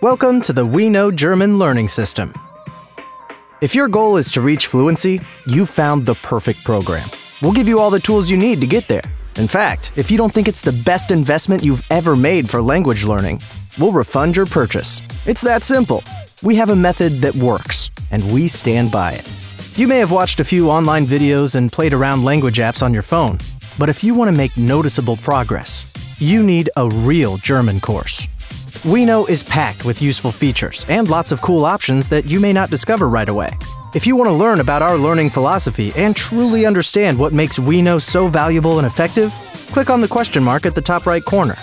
Welcome to the Ouino German learning system. If your goal is to reach fluency, you've found the perfect program. We'll give you all the tools you need to get there. In fact, if you don't think it's the best investment you've ever made for language learning, we'll refund your purchase. It's that simple. We have a method that works, and we stand by it. You may have watched a few online videos and played around language apps on your phone, but if you want to make noticeable progress, you need a real German course. Ouino is packed with useful features and lots of cool options that you may not discover right away. If you want to learn about our learning philosophy and truly understand what makes Ouino so valuable and effective, click on the question mark at the top right corner.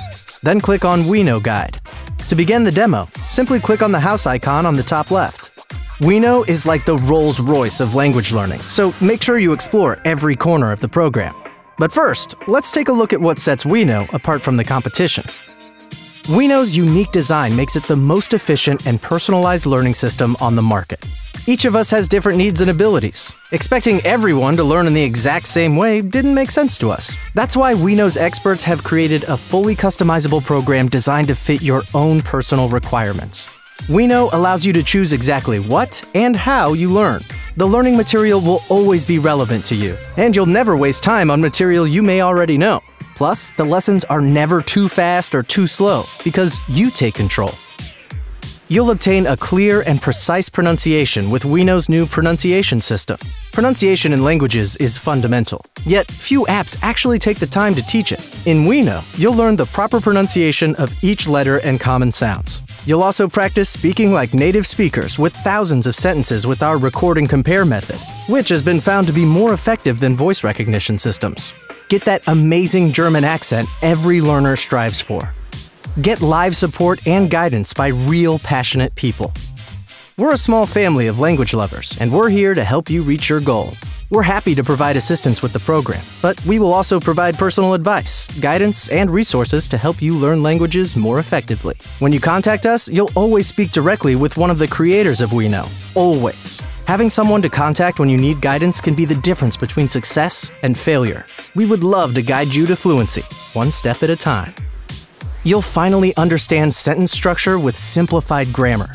Then click on Ouino Guide. To begin the demo, simply click on the house icon on the top left. Ouino is like the Rolls-Royce of language learning, so make sure you explore every corner of the program. But first, let's take a look at what sets Ouino apart from the competition. Ouino's unique design makes it the most efficient and personalized learning system on the market. Each of us has different needs and abilities. Expecting everyone to learn in the exact same way didn't make sense to us. That's why Ouino's experts have created a fully customizable program designed to fit your own personal requirements. Ouino allows you to choose exactly what and how you learn. The learning material will always be relevant to you, and you'll never waste time on material you may already know. Plus, the lessons are never too fast or too slow, because you take control. You'll obtain a clear and precise pronunciation with Ouino's new pronunciation system. Pronunciation in languages is fundamental, yet few apps actually take the time to teach it. In Ouino, you'll learn the proper pronunciation of each letter and common sounds. You'll also practice speaking like native speakers with thousands of sentences with our record and compare method, which has been found to be more effective than voice recognition systems. Get that amazing German accent every learner strives for. Get live support and guidance by real passionate people. We're a small family of language lovers, and we're here to help you reach your goal. We're happy to provide assistance with the program, but we will also provide personal advice, guidance, and resources to help you learn languages more effectively. When you contact us, you'll always speak directly with one of the creators of Ouino. Always. Having someone to contact when you need guidance can be the difference between success and failure. We would love to guide you to fluency, one step at a time. You'll finally understand sentence structure with simplified grammar.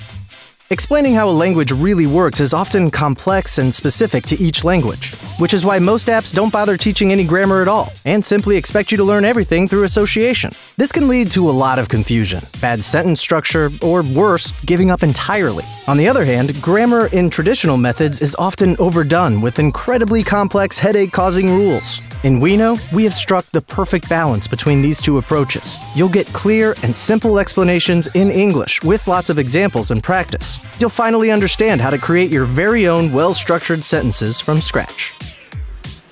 Explaining how a language really works is often complex and specific to each language, which is why most apps don't bother teaching any grammar at all, and simply expect you to learn everything through association. This can lead to a lot of confusion, bad sentence structure, or worse, giving up entirely. On the other hand, grammar in traditional methods is often overdone with incredibly complex headache-causing rules. In Ouino, we have struck the perfect balance between these two approaches. You'll get clear and simple explanations in English with lots of examples and practice. You'll finally understand how to create your very own well-structured sentences from scratch.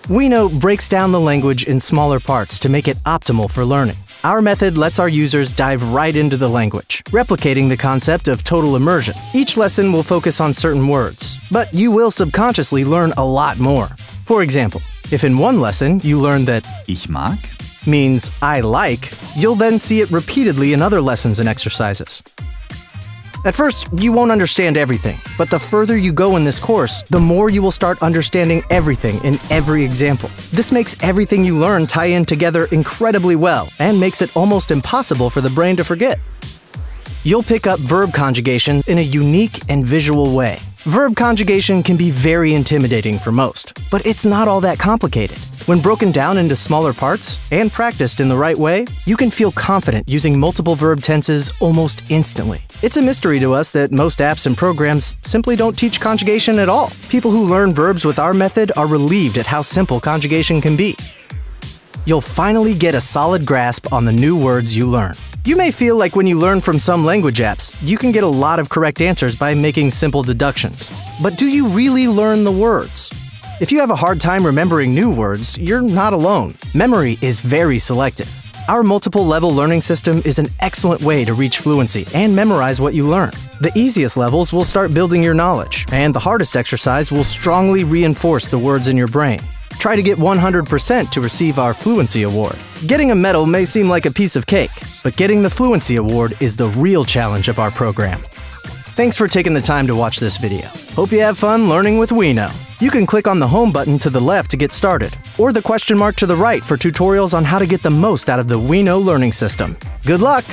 Ouino breaks down the language in smaller parts to make it optimal for learning. Our method lets our users dive right into the language, replicating the concept of total immersion. Each lesson will focus on certain words, but you will subconsciously learn a lot more. For example, if in one lesson you learn that Ich mag means I like, you'll then see it repeatedly in other lessons and exercises. At first, you won't understand everything, but the further you go in this course, the more you will start understanding everything in every example. This makes everything you learn tie in together incredibly well and makes it almost impossible for the brain to forget. You'll pick up verb conjugation in a unique and visual way. Verb conjugation can be very intimidating for most, but it's not all that complicated. When broken down into smaller parts and practiced in the right way, you can feel confident using multiple verb tenses almost instantly. It's a mystery to us that most apps and programs simply don't teach conjugation at all. People who learn verbs with our method are relieved at how simple conjugation can be. You'll finally get a solid grasp on the new words you learn. You may feel like when you learn from some language apps, you can get a lot of correct answers by making simple deductions. But do you really learn the words? If you have a hard time remembering new words, you're not alone. Memory is very selective. Our multiple-level learning system is an excellent way to reach fluency and memorize what you learn. The easiest levels will start building your knowledge, and the hardest exercise will strongly reinforce the words in your brain. Try to get 100% to receive our Fluency Award. Getting a medal may seem like a piece of cake, but getting the Fluency Award is the real challenge of our program. Thanks for taking the time to watch this video. Hope you have fun learning with Ouino. You can click on the home button to the left to get started, or the question mark to the right for tutorials on how to get the most out of the Ouino learning system. Good luck!